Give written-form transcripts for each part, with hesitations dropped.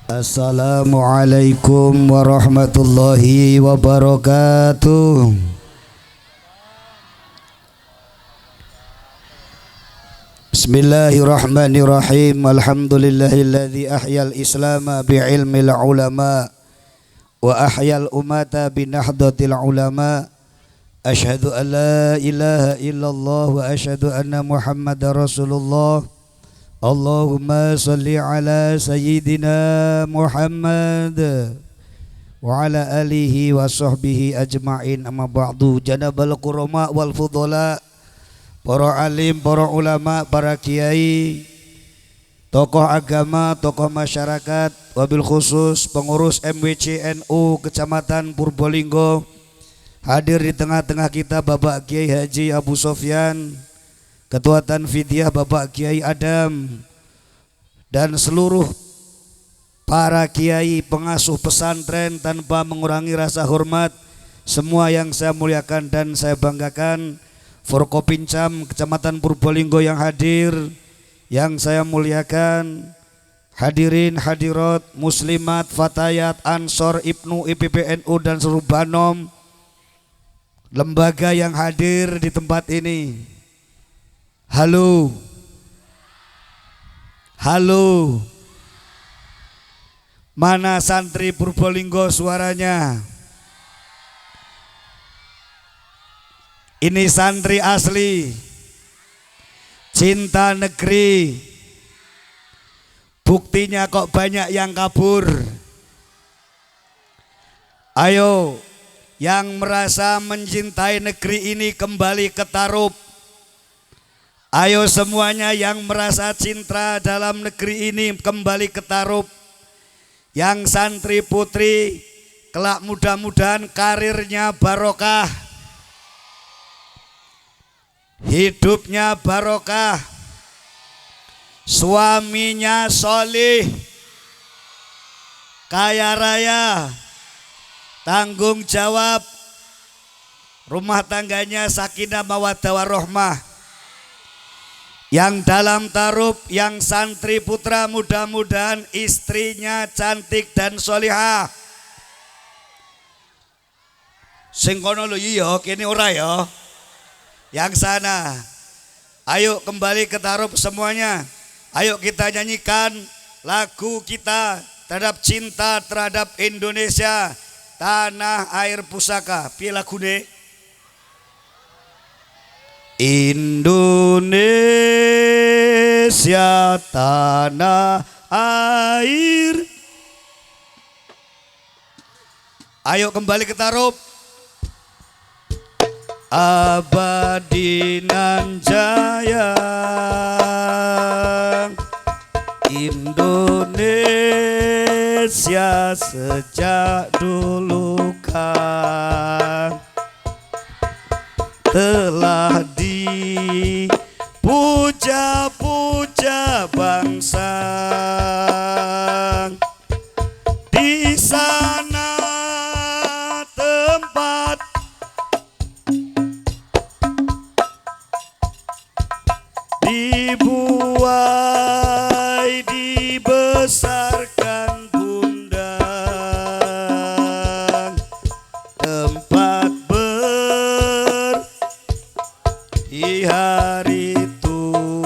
Assalamualaikum warahmatullahi wabarakatuh. Bismillahirrahmanirrahim. Alhamdulillahilladzi ahyal islama bi'ilmil ulama wa ahyal ummata binahdatil ulama. Asyhadu an la ilaha illallah wa asyhadu anna Muhammadar Rasulullah. Allahumma salli ala sayyidina Muhammad wa ala alihi wa sahbihi ajma'in. Amma ba'du. Janabal qurama wal fudhala, para alim, para ulama, para kiai, tokoh agama, tokoh masyarakat, wabil khusus pengurus MWC NU Kecamatan Purbolinggo. Hadir di tengah-tengah kita Bapak Kiai Haji Abu Sofyan, Ketua Tanfidiyah Bapak Kiai Adam, dan seluruh para kiai pengasuh pesantren tanpa mengurangi rasa hormat. Semua yang saya muliakan dan saya banggakan. Forkopincam Kecamatan Purbolinggo yang hadir, yang saya muliakan. Hadirin hadirat, muslimat, fatayat, ansor, ibnu, IPPNU dan seluruh banom lembaga yang hadir di tempat ini. Halo. Halo. Mana santri Purbolinggo suaranya? Ini santri asli, cinta negeri. Buktinya kok banyak yang kabur. Ayo, yang merasa mencintai negeri ini kembali ke Tarup. Ayo semuanya yang merasa cinta dalam negeri ini kembali ke Tarup. Yang santri putri, kelak mudah-mudahan karirnya barokah, hidupnya barokah, suaminya solih, kaya raya, tanggung jawab, rumah tangganya sakinah mawaddah warahmah. Yang dalam Tarup, yang santri putra mudah-mudahan istrinya cantik dan solihah. Sing kono lho iya, kene ora ya. Yang sana, ayo kembali ke Tarup semuanya. Ayo kita nyanyikan lagu kita terhadap cinta terhadap Indonesia, tanah air pusaka. Piye lagune? Indonesia tanah air. Ayo kembali ke Tarup. Abadi nan jaya Indonesia sejak dulu kan telah dipuja-puja bangsa. Di sana tempat dibuai, dibesarkan bunda, tempat hari tua.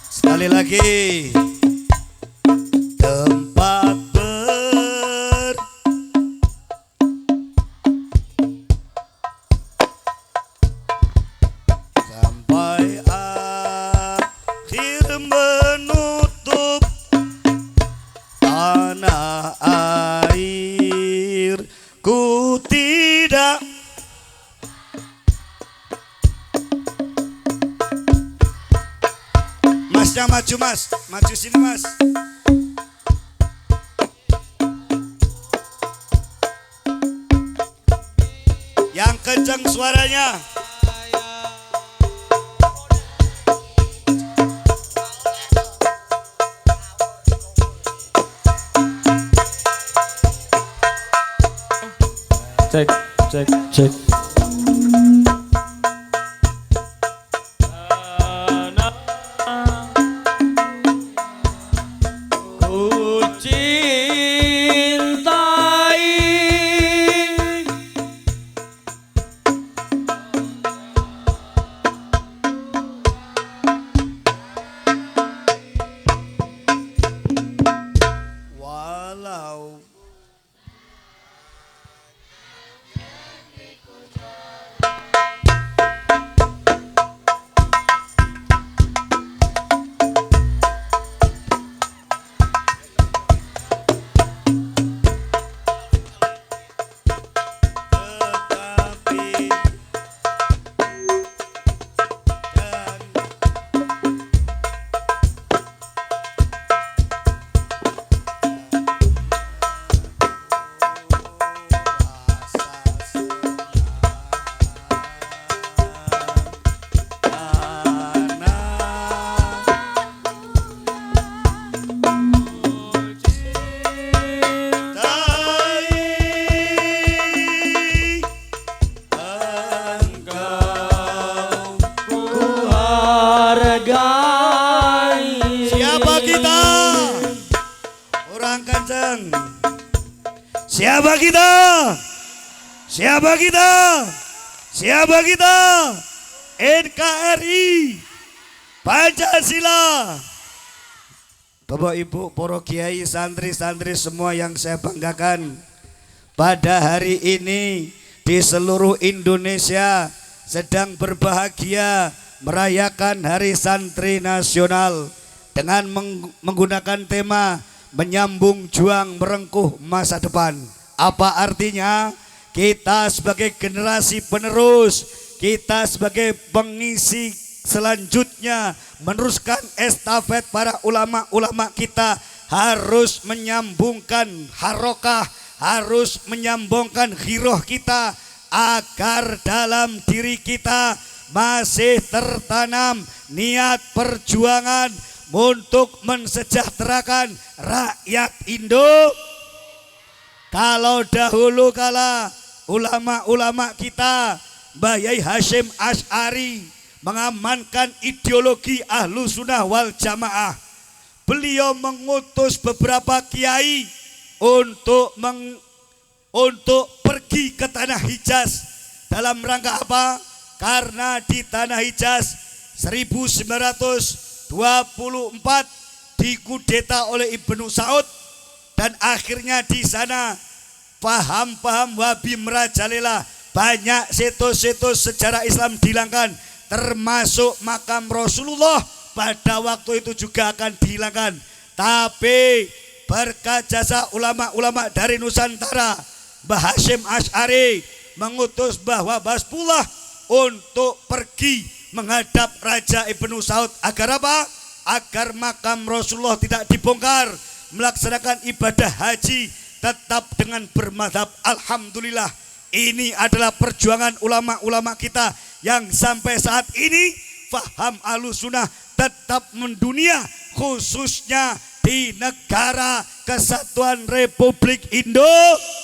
Sekali lagi, tempat sampai akhir menutup tanah air ku tidak Masnya maju mas, maju sini mas. Yang kencang suaranya. Cek, cek, cek. hargai. Siapa kita? Orang kenceng. Siapa kita? Siapa kita? Siapa kita? NKRI Pancasila. Bapak Ibu, para kiai, santri-santri semua yang saya banggakan, pada hari ini di seluruh Indonesia sedang berbahagia merayakan Hari Santri Nasional dengan menggunakan tema menyambung juang merengkuh masa depan. Apa artinya? Kita sebagai generasi penerus, kita sebagai pengisi selanjutnya meneruskan estafet para ulama-ulama kita harus menyambungkan harokah, harus menyambungkan giroh kita agar dalam diri kita masih tertanam niat perjuangan untuk mensejahterakan rakyat Indo. Kalau dahulu kala ulama-ulama kita, Mbah Yai Hasyim Asy'ari mengamankan ideologi Ahlu Sunnah wal Jamaah, beliau mengutus beberapa kiai untuk pergi ke Tanah Hijaz. Dalam rangka apa? Karena di Tanah Hijaz 1924 dikudeta oleh Ibnu Saud, dan akhirnya di sana paham-paham Wahabi merajalela, banyak situs-situs sejarah Islam dihilangkan, termasuk makam Rasulullah pada waktu itu juga akan dihilangkan. Tapi berkat jasa ulama-ulama dari Nusantara, Mbah Hasyim Asy'ari mengutus Mbah Wahbasbullah untuk pergi menghadap Raja Ibnu Saud agar apa? Agar makam Rasulullah tidak dibongkar, melaksanakan ibadah haji tetap dengan bermadhab. Alhamdulillah, ini adalah perjuangan ulama-ulama kita yang sampai saat ini faham Ahlussunnah tetap mendunia, khususnya di negara Kesatuan Republik Indonesia.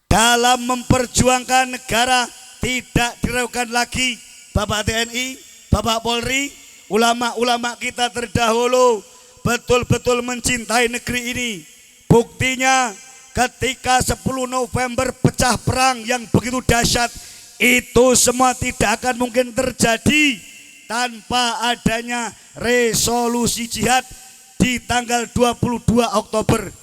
Dalam memperjuangkan negara tidak diragukan lagi Bapak TNI, Bapak Polri, ulama-ulama kita terdahulu betul-betul mencintai negeri ini. Buktinya ketika 10 November pecah perang yang begitu dahsyat, itu semua tidak akan mungkin terjadi tanpa adanya resolusi jihad di tanggal 22 Oktober.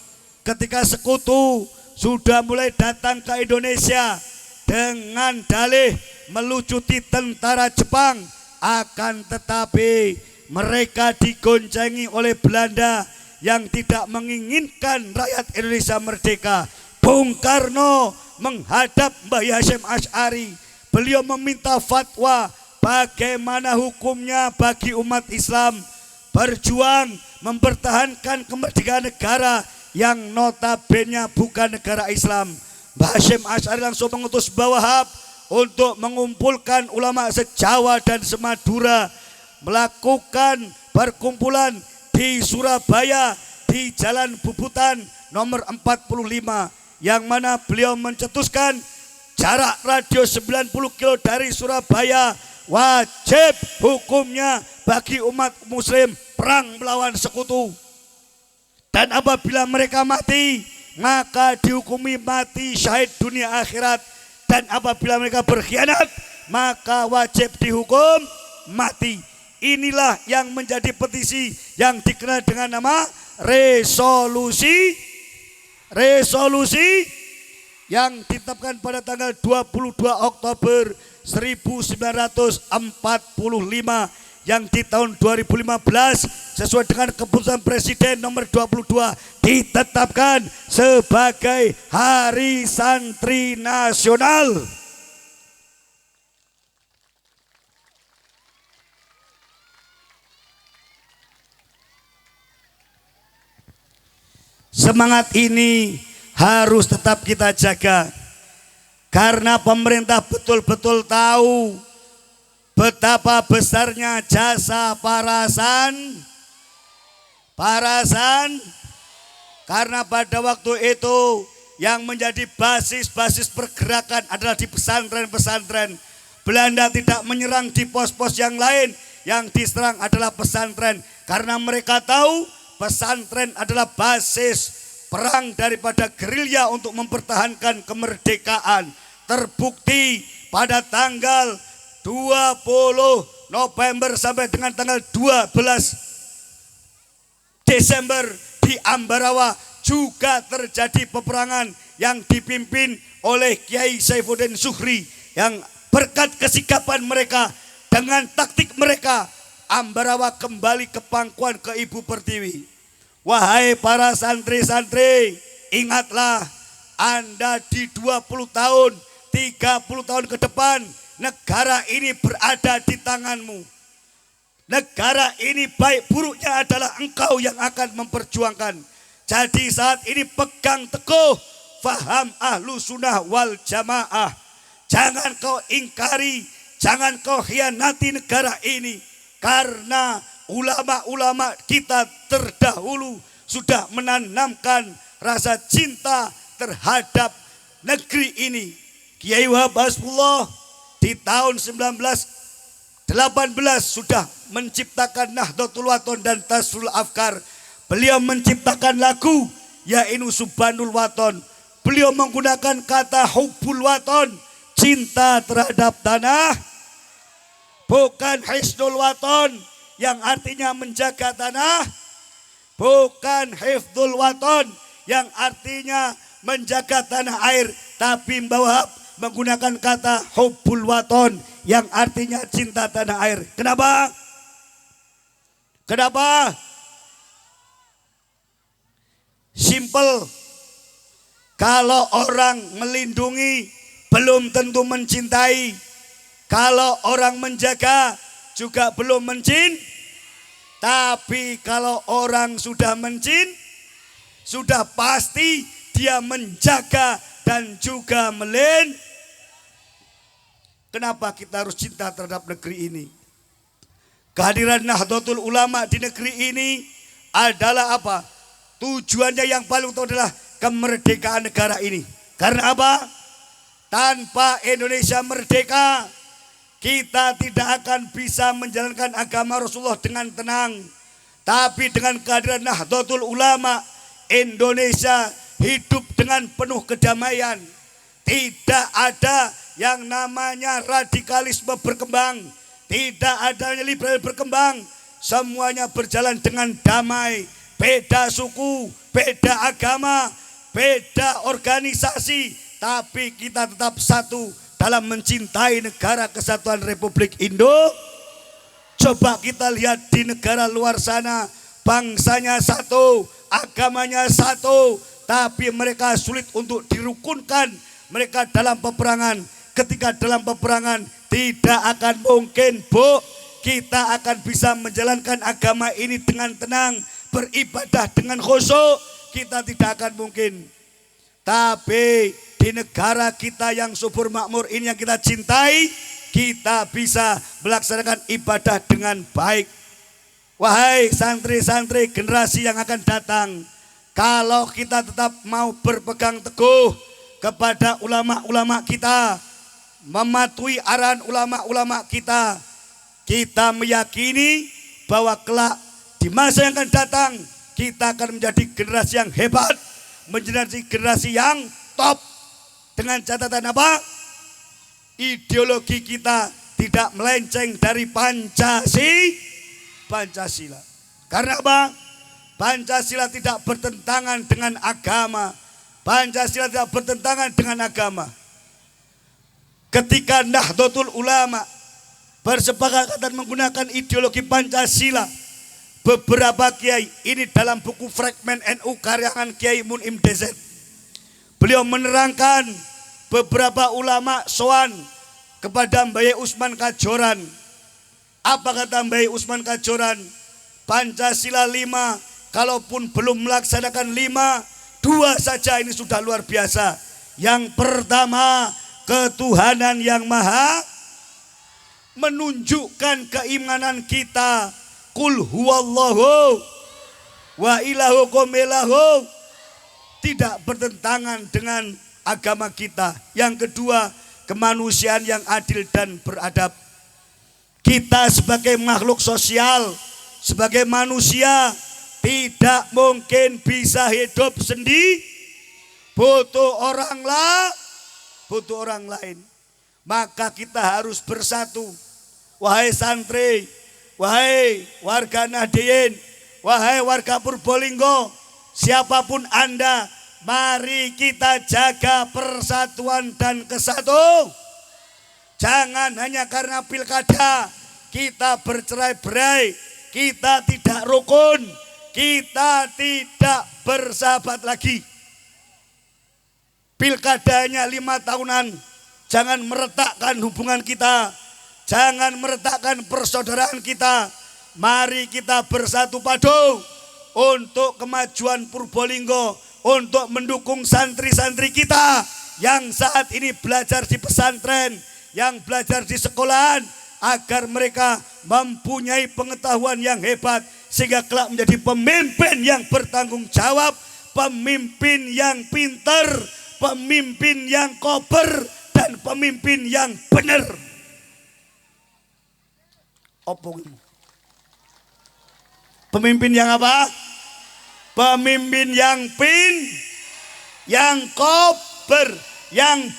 Ketika sekutu sudah mulai datang ke Indonesia dengan dalih melucuti tentara Jepang, akan tetapi mereka digoncengi oleh Belanda yang tidak menginginkan rakyat Indonesia merdeka. Bung Karno menghadap Mbah Hasyim Asy'ari, beliau meminta fatwa bagaimana hukumnya bagi umat Islam berjuang mempertahankan kemerdekaan negara yang notabene bukan negara Islam. Mbah Hasyim Asy'ari langsung mengutus Mbah Wahab untuk mengumpulkan ulama se-Jawa dan se-Madura, melakukan perkumpulan di Surabaya di Jalan Bubutan nomor 45, yang mana beliau mencetuskan jarak radio 90 kilo dari Surabaya wajib hukumnya bagi umat muslim perang melawan sekutu. Dan apabila mereka mati, maka dihukumi mati syahid dunia akhirat. Dan apabila mereka berkhianat, maka wajib dihukum mati. Inilah yang menjadi petisi yang dikenal dengan nama resolusi yang ditetapkan pada tanggal 22 Oktober 1945 yang di tahun 2015 sesuai dengan keputusan Presiden nomor 22 ditetapkan sebagai Hari Santri Nasional. Semangat ini harus tetap kita jaga, karena pemerintah betul-betul tahu betapa besarnya jasa parasan, karena pada waktu itu yang menjadi basis pergerakan adalah di pesantren-pesantren. Belanda tidak menyerang di pos-pos yang lain, yang diserang adalah pesantren. Karena mereka tahu pesantren adalah basis perang daripada gerilya untuk mempertahankan kemerdekaan. Terbukti pada tanggal 20 November sampai dengan tanggal 12 Desember di Ambarawa juga terjadi peperangan yang dipimpin oleh Kiai Saifuddin Zuhri, yang berkat kesikapan mereka dengan taktik mereka, Ambarawa kembali ke pangkuan ke Ibu Pertiwi. Wahai para santri-santri, ingatlah Anda di 20 tahun, 30 tahun ke depan, negara ini berada di tanganmu. Negara ini baik buruknya adalah engkau yang akan memperjuangkan. Jadi saat ini pegang teguh faham ahlu sunnah wal jamaah. Jangan kau ingkari, jangan kau khianati negara ini. Karena ulama-ulama kita terdahulu sudah menanamkan rasa cinta terhadap negeri ini. Kiai Wahab Hasbullah di tahun 1918 sudah menciptakan Nahdlatul Wathon dan Tasrul Afkar. Beliau menciptakan lagu Yainu Subhanul Wathon. Beliau menggunakan kata Hubbul Wathon, cinta terhadap tanah, bukan Hisnul Wathon yang artinya menjaga tanah, bukan Hifdzul Wathon yang artinya menjaga tanah air, tapi Mbah Wahab menggunakan kata Hubbul Wathon yang artinya cinta tanah air. Kenapa? Kenapa? Simple. Kalau orang melindungi belum tentu mencintai. Kalau orang menjaga juga belum tapi kalau orang sudah sudah pasti dia menjaga dan juga Kenapa kita harus cinta terhadap negeri ini? Kehadiran Nahdlatul Ulama di negeri ini adalah apa? Tujuannya yang paling utama adalah kemerdekaan negara ini. Karena apa? Tanpa Indonesia merdeka, kita tidak akan bisa menjalankan agama Rasulullah dengan tenang. Tapi dengan kehadiran Nahdlatul Ulama, Indonesia hidup dengan penuh kedamaian. Tidak ada yang namanya radikalisme berkembang, tidak ada liberal berkembang. Semuanya berjalan dengan damai. Beda suku, beda agama, beda organisasi, tapi kita tetap satu dalam mencintai negara kesatuan Republik Indo. Coba kita lihat di negara luar sana, bangsanya satu, agamanya satu, tapi mereka sulit untuk dirukunkan. Mereka dalam peperangan. Ketika dalam peperangan tidak akan mungkin, Bu, kita akan bisa menjalankan agama ini dengan tenang, beribadah dengan khusyuk. Kita tidak akan mungkin. Tapi di negara kita yang subur makmur ini yang kita cintai, kita bisa melaksanakan ibadah dengan baik. Wahai santri-santri generasi yang akan datang, kalau kita tetap mau berpegang teguh kepada ulama-ulama kita, mematuhi arahan ulama-ulama kita, kita meyakini bahwa kelak di masa yang akan datang kita akan menjadi generasi yang hebat, menjadi generasi yang top. Dengan catatan apa? Ideologi kita tidak melenceng dari Pancasila. Karena apa? Pancasila tidak bertentangan dengan agama. Pancasila tidak bertentangan dengan agama. Ketika Nahdlatul Ulama bersepakat menggunakan ideologi Pancasila, beberapa kiai, ini dalam buku Fragmen NU karangan Kiai Munim DZ, beliau menerangkan beberapa ulama soan kepada Mbaye Usman Kajoran. Apa kata Mbaye Usman Kajoran? Pancasila 5, kalaupun belum melaksanakan 5, 2 saja ini sudah luar biasa. Yang pertama, ketuhanan yang maha, menunjukkan keimanan kita. Qul huwallahu wa ilahukum ilahu, tidak bertentangan dengan agama kita. Yang kedua, kemanusiaan yang adil dan beradab. Kita sebagai makhluk sosial, sebagai manusia tidak mungkin bisa hidup sendiri, butuh orang lain. Maka kita harus bersatu. Wahai santri, wahai warga Nahdien, wahai warga Purbolinggo, siapapun Anda, mari kita jaga persatuan dan kesatuan. Jangan hanya karena pilkada kita bercerai-berai, kita tidak rukun, kita tidak bersahabat lagi. Pilkadanya 5 tahunan, jangan meretakkan hubungan kita, jangan meretakkan persaudaraan kita. Mari kita bersatu padu untuk kemajuan Purbolinggo, untuk mendukung santri-santri kita yang saat ini belajar di pesantren, yang belajar di sekolahan, agar mereka mempunyai pengetahuan yang hebat sehingga kelak menjadi pemimpin yang bertanggung jawab, pemimpin yang pintar, pemimpin yang kober, dan pemimpin yang benar. Pemimpin yang apa? Pemimpin yang kober, yang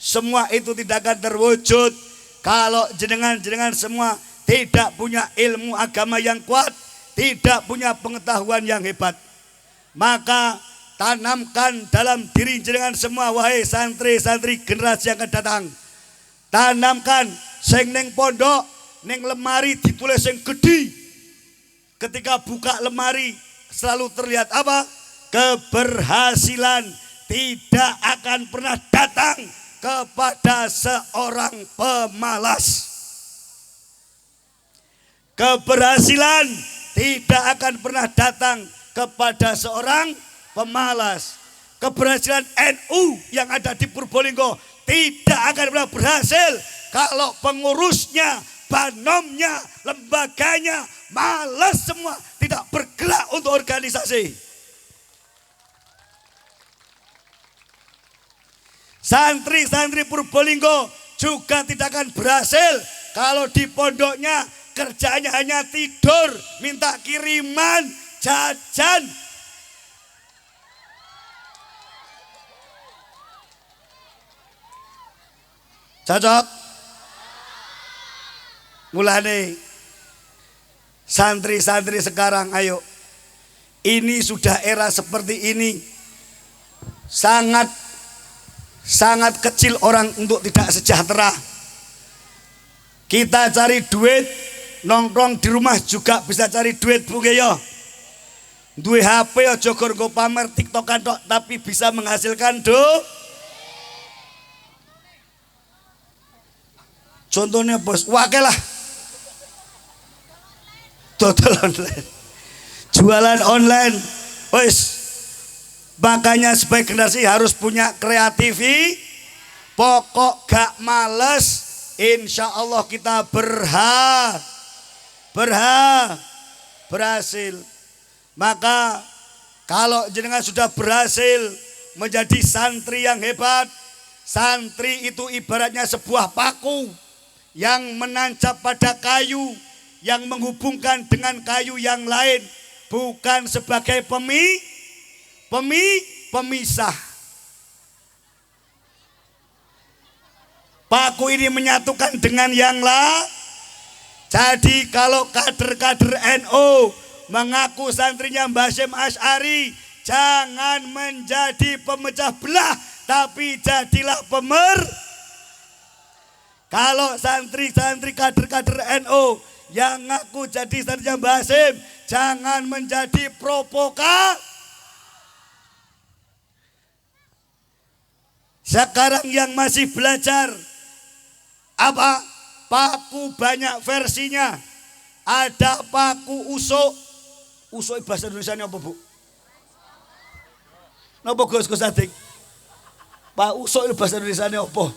semua itu tidak akan terwujud kalau jenengan semua tidak punya ilmu agama yang kuat, tidak punya pengetahuan yang hebat. Maka tanamkan dalam diri jenengan semua, wahai santri-santri generasi yang akan datang. Tanamkan sing ning pondok, ning lemari ditulis sing gede. Ketika buka lemari selalu terlihat apa? Keberhasilan tidak akan pernah datang kepada seorang pemalas. Keberhasilan tidak akan pernah datang kepada seorang pemalas. Keberhasilan NU yang ada di Purbolinggo tidak akan pernah berhasil kalau pengurusnya, banomnya, lembaganya malas semua, tidak bergerak untuk organisasi. Santri-santri Purbolinggo juga tidak akan berhasil kalau di pondoknya kerjanya hanya tidur, minta kiriman, jajan. Cocok? Mulane santri-santri sekarang, ayo. Ini sudah era seperti ini. Sangat kecil orang untuk tidak sejahtera. Kita cari duit, nongkrong di rumah juga bisa cari duit, Bu ya. Duwe HP aja nggo pamer TikTokan tok, tapi bisa menghasilkan Contohnya bos, wakil lah. Total online. Jualan online. Wes. Makanya sebagai generasi harus punya kreativitas. Pokok gak males, insya Allah kita berhasil. Maka kalau jenengan sudah berhasil menjadi santri yang hebat, santri itu ibaratnya sebuah paku yang menancap pada kayu, yang menghubungkan dengan kayu yang lain, bukan sebagai pemisah. Paku ini menyatukan dengan yang lain. Jadi kalau kader-kader NU mengaku santrinya Mbah Hasyim Asy'ari, jangan menjadi pemecah belah, tapi jadilah Kalau santri-santri kader-kader NU yang ngaku jadi santrinya Mbah Hasyim, jangan menjadi Sekarang yang masih belajar apa? Paku banyak versinya. Ada paku usuk. Usuk bahasa Indonesia apa, Bu? Napa Gus Adik? Pak usuk bahasa Indonesia apa?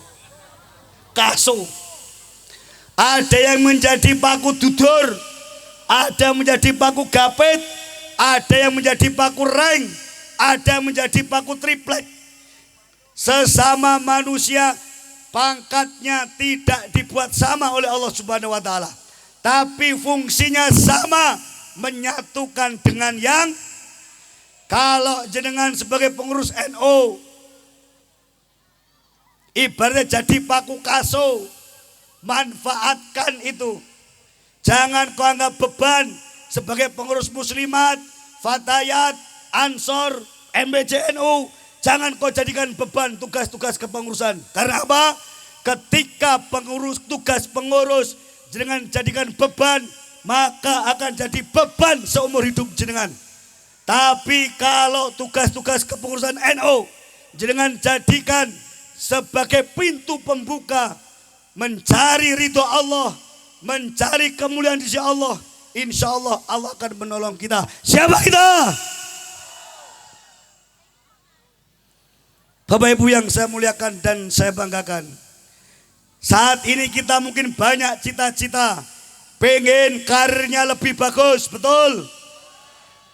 Kaso. Ada yang menjadi paku dudur, ada menjadi paku gapit, ada yang menjadi paku reng, ada yang menjadi paku triplek. Sesama manusia pangkatnya tidak dibuat sama oleh Allah Subhanahu wa taala, tapi fungsinya sama, menyatukan dengan yang. Kalau jenengan sebagai pengurus NU ibaratnya jadi paku kaso, manfaatkan itu. Jangan kau anggap beban sebagai pengurus muslimat, fatayat, ansor, MBCNU. Jangan kau jadikan beban tugas-tugas kepengurusan. Karena apa? Ketika pengurus tugas pengurus jenengan jadikan beban, maka akan jadi beban seumur hidup jenengan. Tapi kalau tugas-tugas kepengurusan NU jenengan jadikan sebagai pintu pembuka mencari ridho Allah, mencari kemuliaan di sisi Allah, insya Allah Allah akan menolong kita. Siapa kita? Bapak Ibu yang saya muliakan dan saya banggakan, saat ini kita mungkin banyak cita-cita, pengen karirnya lebih bagus, betul?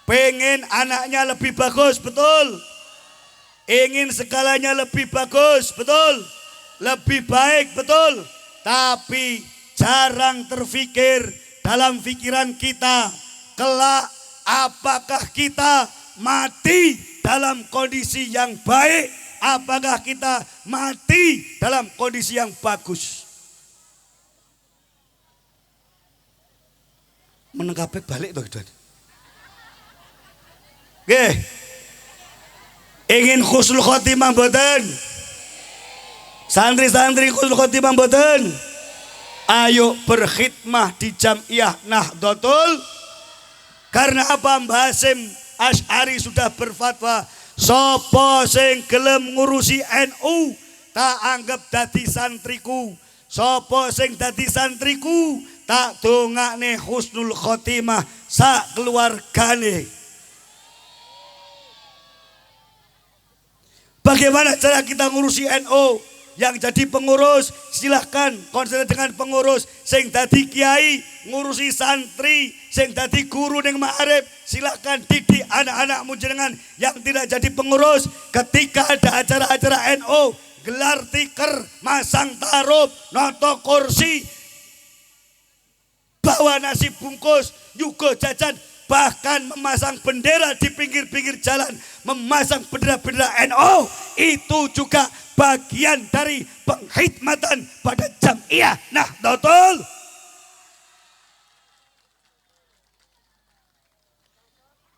Pengen anaknya lebih bagus, betul? Ingin segalanya lebih bagus, betul? Lebih baik, betul? Tapi jarang terfikir dalam pikiran kita, kelak apakah kita mati dalam kondisi yang baik, apakah kita mati dalam kondisi yang bagus. Menengkape balik tuh, Oke. Ingin husnul khotimah mboten? Santri-santri husnul khotimah mboten? Ayo berkhidmah di Jamiah Nahdlatul. Karena apa? Mbah Hasyim Asy'ari sudah berfatwa, sapa sing gelem ngurusi NU tak anggap dadi santriku. Sapa sing dadi santriku tak dongakne husnul khotimah sak keluargane. Bagaimana cara kita ngurusi NU? Yang jadi pengurus silahkan konsen dengan pengurus. Sing dadi kiai ngurusi santri, sing dadi guru ning ma'arif silahkan didik anak-anakmu jenengan yang tidak jadi pengurus. Ketika ada acara-acara NU, gelar tikar, masang tarup, noto kursi, bawa nasi bungkus, nyuguh jajan, bahkan memasang bendera di pinggir-pinggir jalan, memasang bendera-bendera NU, itu juga bagian dari pengkhidmatan pada Jamiah Nahdlatul.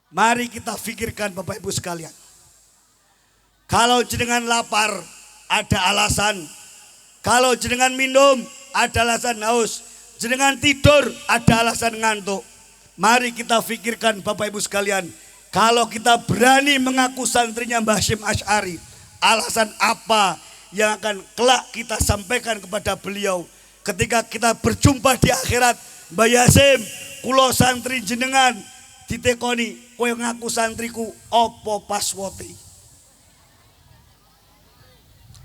Mari kita pikirkan Bapak Ibu sekalian. Kalau jenengan lapar ada alasan, kalau jenengan minum ada alasan haus, jenengan tidur ada alasan ngantuk. Mari kita pikirkan Bapak Ibu sekalian, kalau kita berani mengaku santrinya Mbah Hasyim Asy'ari, alasan apa yang akan kelak kita sampaikan kepada beliau ketika kita berjumpa di akhirat? Mbah Hasyim, kula santri jenengan ditekoni, kowe ngaku santriku opo paswote?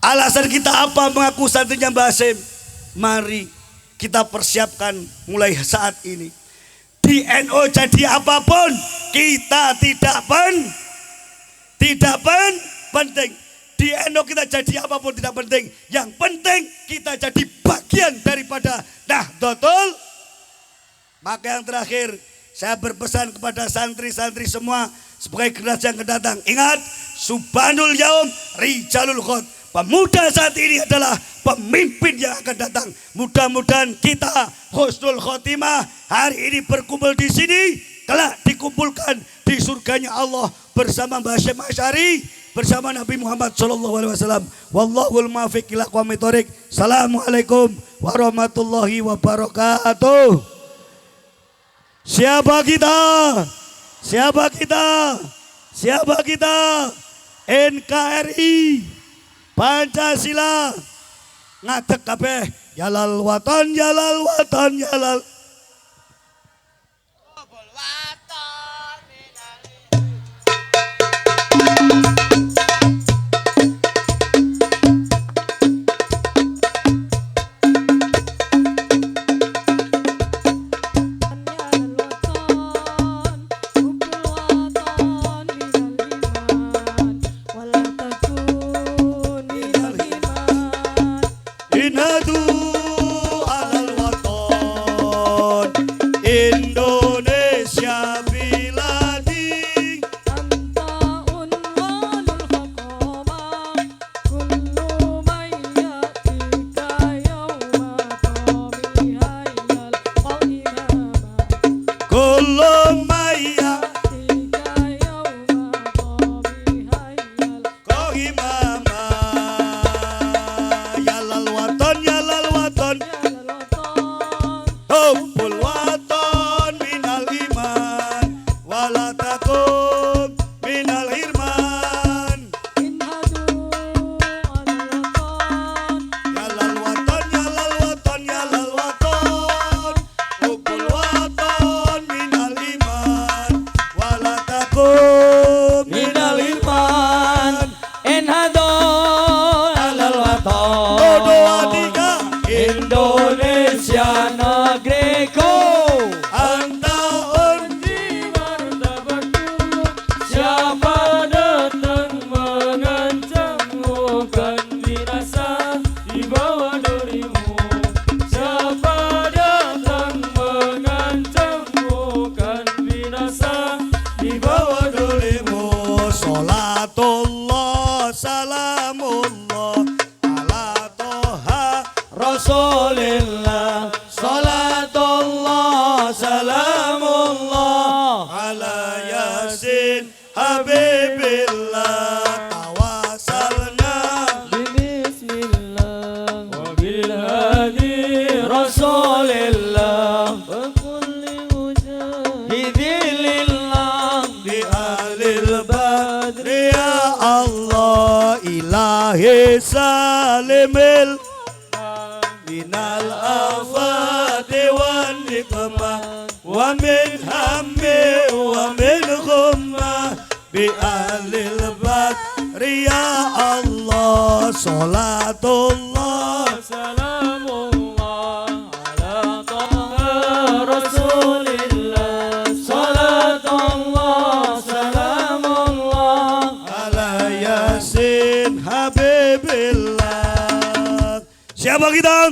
Alasan kita apa mengaku santrinya Mbah Hasyim? Mari kita persiapkan mulai saat ini. Di NU jadi apapun kita tidak penting. Di NU kita jadi apapun tidak penting. Yang penting kita jadi bagian daripada Nahdlatul. Maka yang terakhir saya berpesan kepada santri-santri semua sebagai generasi yang akan datang. Ingat, Subhanul Yaum Rijalul Khot. Pemuda saat ini adalah pemimpin yang akan datang. Mudah-mudahan kita husnul khotimah hari ini berkumpul di sini, kelak dikumpulkan di surganya Allah bersama Mbah Hasyim Asy'ari, bersama Nabi Muhammad SAW. Wallahul muwaffiq ila aqwamit thoriq. Assalamualaikum warahmatullahi wabarakatuh. Siapa kita? Siapa kita? Siapa kita? NKRI Pancasila ngadeg kabeh, yalal watan, yalal watan, yalal Rasulillah, salatullah, salamullah ala yasin habibillah tawasalna bismillah wa bil hadi Rasulillah wa kulli mujahidillah di alil badri ya Allah ilahi salimil minal afati wan nikmah wa min hammi wa min ghummah bi alil badri ya Allah salatullah salamullah ala taha Rasulillah salatullah salamullah ala yasin habibillah. Siapa kita?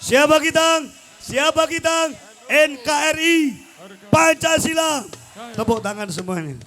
Siapa kita? Siapa kita? NKRI Pancasila. Tepuk tangan semuanya.